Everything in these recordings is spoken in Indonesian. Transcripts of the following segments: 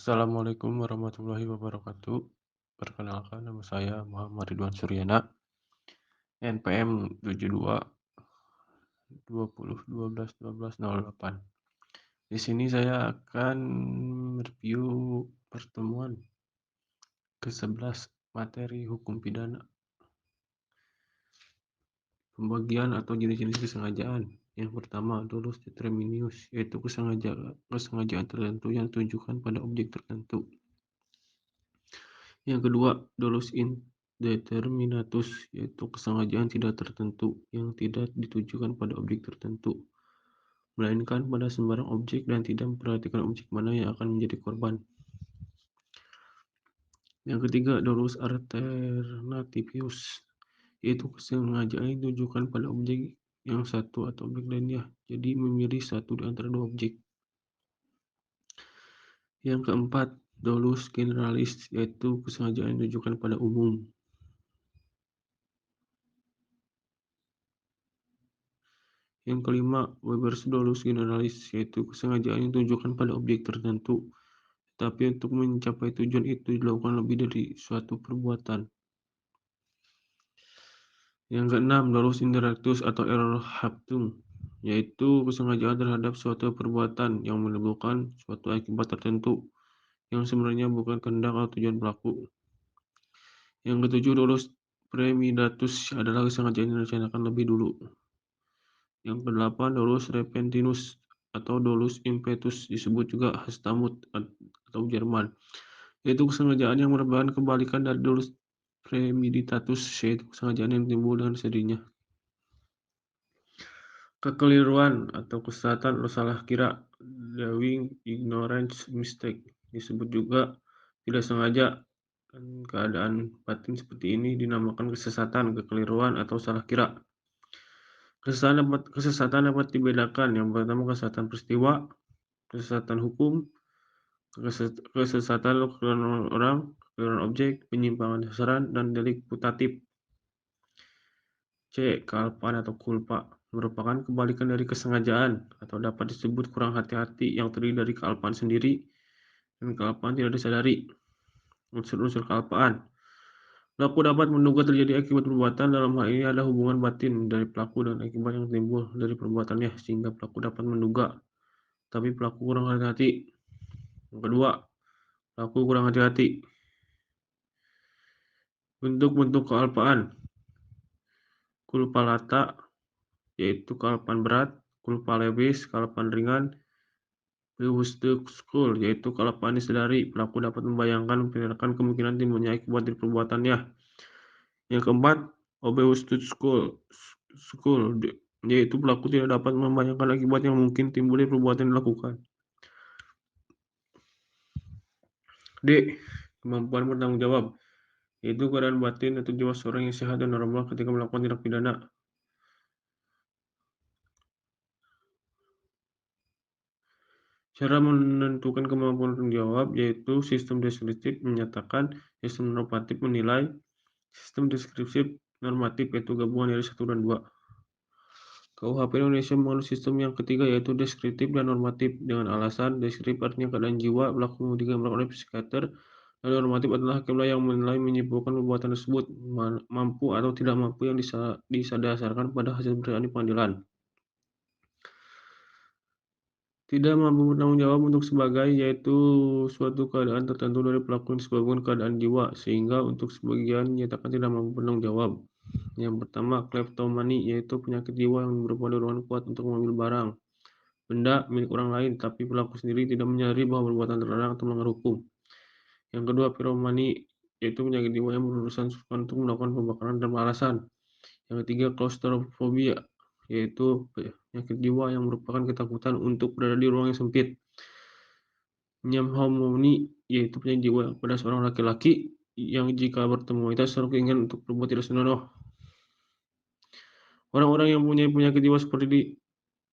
Assalamualaikum warahmatullahi wabarakatuh. Perkenalkan, nama saya Muhammad Ridwan Suryana, NPM 72 20 12 12 08. Di sini saya akan mereview pertemuan ke-11 materi hukum pidana, pembagian atau jenis-jenis kesengajaan. Yang pertama, dolus determinus, yaitu kesengajaan tertentu yang ditujukan pada objek tertentu. Yang kedua, dolus indeterminatus, yaitu kesengajaan tidak tertentu yang tidak ditujukan pada objek tertentu, melainkan pada sembarang objek dan tidak memperhatikan objek mana yang akan menjadi korban. Yang ketiga, dolus alternativus, yaitu kesengajaan yang ditujukan pada objek yang satu atau objek lainnya, jadi memilih satu di antara dua objek. Yang keempat, dolus generalis, yaitu kesengajaan yang ditujukan pada umum. Yang kelima, Weber's dolus generalis, yaitu kesengajaan yang ditujukan pada objek tertentu, tetapi untuk mencapai tujuan itu dilakukan lebih dari suatu perbuatan. Yang keenam, dolus indirectus atau errorhaftung, yaitu kesengajaan terhadap suatu perbuatan yang menimbulkan suatu akibat tertentu yang sebenarnya bukan kehendak atau tujuan pelaku. Yang ketujuh, dolus premeditatus adalah kesengajaan yang direncanakan lebih dulu. Yang kedelapan, dolus repentinus atau dolus impetus, disebut juga hastamut atau Jerman, yaitu kesengajaan yang merupakan kebalikan dari dolus premeditatus, yaitu kesengajaan yang timbul dengan sendirinya. Kekeliruan atau kesesatan atau salah kira, doing ignorance mistake, disebut juga tidak sengaja, dan keadaan batin seperti ini dinamakan kesesatan, kekeliruan, atau salah kira. Kesesatan dapat dibedakan. Yang pertama, kesesatan peristiwa, kesesatan hukum, kesesatan kekeliruan orang, kekeliruan objek, penyimpangan sasaran, dan delik putatif. C. Kealpaan atau kulpa merupakan kebalikan dari kesengajaan atau dapat disebut kurang hati-hati yang terdiri dari kealpaan sendiri dan kealpaan tidak disadari. Unsur-unsur kealpaan. Pelaku dapat menduga terjadi akibat perbuatan. Dalam hal ini ada hubungan batin dari pelaku dan akibat yang timbul dari perbuatannya, sehingga pelaku dapat menduga, tapi pelaku kurang hati-hati. Yang kedua, pelaku kurang hati-hati. Bentuk-bentuk kealpaan. Culpa lata, yaitu kealpaan berat. Culpa levis, kealpaan ringan. School, yaitu kealpaan disadari. Pelaku dapat membayangkan memperkirakan kemungkinan timbulnya akibat dari perbuatannya. Yang keempat, School, yaitu pelaku tidak dapat membayangkan akibat yang mungkin timbul dari perbuatan yang dilakukan. D. Kemampuan bertanggung jawab, yaitu keadaan batin atau jiwa seorang yang sehat dan normal ketika melakukan tindak pidana. Cara menentukan kemampuan bertanggung jawab, yaitu sistem deskriptif menyatakan, sistem normatif menilai, sistem deskriptif normatif yaitu gabungan dari 1 dan 2. KUHP Indonesia mengenal sistem yang ketiga, yaitu deskriptif dan normatif, dengan alasan deskriptif artinya keadaan jiwa pelaku digambarkan oleh psikiater, dan normatif adalah hakimlah yang menilai menyimpulkan perbuatan tersebut mampu atau tidak mampu yang disadasarkan pada hasil pemeriksaan di pengadilan. Tidak mampu bertanggung jawab untuk sebagai, yaitu suatu keadaan tertentu dari pelaku yang disebabkan keadaan jiwa, sehingga untuk sebagian dinyatakan tidak mampu bertanggung jawab. Yang pertama, kleptomani, yaitu penyakit jiwa yang berupa dorongan kuat untuk mengambil barang, benda milik orang lain, tapi pelaku sendiri tidak menyadari bahwa perbuatan terlarang atau melanggar hukum. Yang kedua, piromani, yaitu penyakit jiwa yang berurusan untuk melakukan pembakaran tanpa alasan. Yang ketiga, klaustrofobia, yaitu penyakit jiwa yang merupakan ketakutan untuk berada di ruang yang sempit. Nyamhomoni, yaitu penyakit jiwa pada seorang laki-laki yang jika bertemu wanita selalu keinginan untuk berbuat tidak senonoh. Orang-orang yang punya penyakit jiwa seperti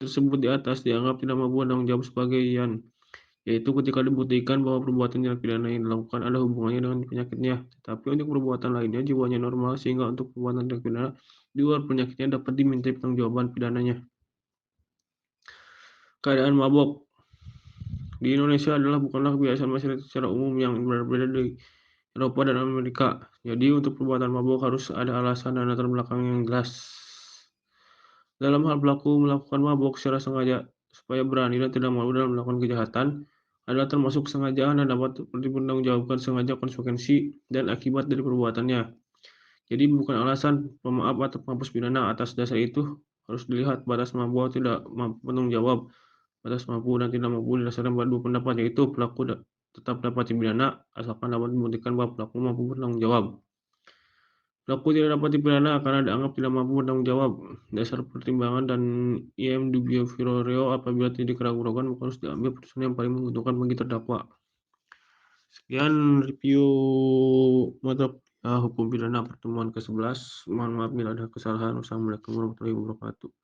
tersebut di atas dianggap tidak mampu bertanggung jawab sebagian, yaitu ketika dibuktikan bahwa perbuatan tindak pidana yang dilakukan ada hubungannya dengan penyakitnya, tetapi untuk perbuatan lainnya jiwanya normal, sehingga untuk perbuatan tindak pidana di luar penyakitnya dapat dimintai pertanggungjawaban pidananya. Keadaan mabok. di Indonesia adalah bukanlah kebiasaan masyarakat secara umum yang berbeda di Eropa dan Amerika. Jadi untuk perbuatan mabuk harus ada alasan dan latar belakang yang jelas. Dalam hal pelaku melakukan mabuk secara sengaja supaya berani dan tidak malu dalam melakukan kejahatan adalah termasuk kesengajaan dan dapat dipertanggungjawabkan sengaja konsekuensi dan akibat dari perbuatannya. Jadi bukan alasan pemaaf atau penghapus pidana. Atas dasar itu harus dilihat batas mampu atau tidak mampu bertanggung jawab. Batas mampu dan tidak mampu didasarkan pada dua pendapat, yaitu pelaku tetap dapat dipidana asalkan dapat membuktikan bahwa pelaku mampu bertanggung jawab. Pelaku tidak dapat dipidana karena dianggap tidak mampu bertanggung jawab. Dasar pertimbangan dan IM dubio pro reo apabila tidak keraguan maka harus diambil putusan yang paling menguntungkan bagi terdakwa. Sekian review mata hukum pidana pertemuan ke-11. Mohon maaf bila ada kesalahan. Wassalamualaikum warahmatullahi wabarakatuh.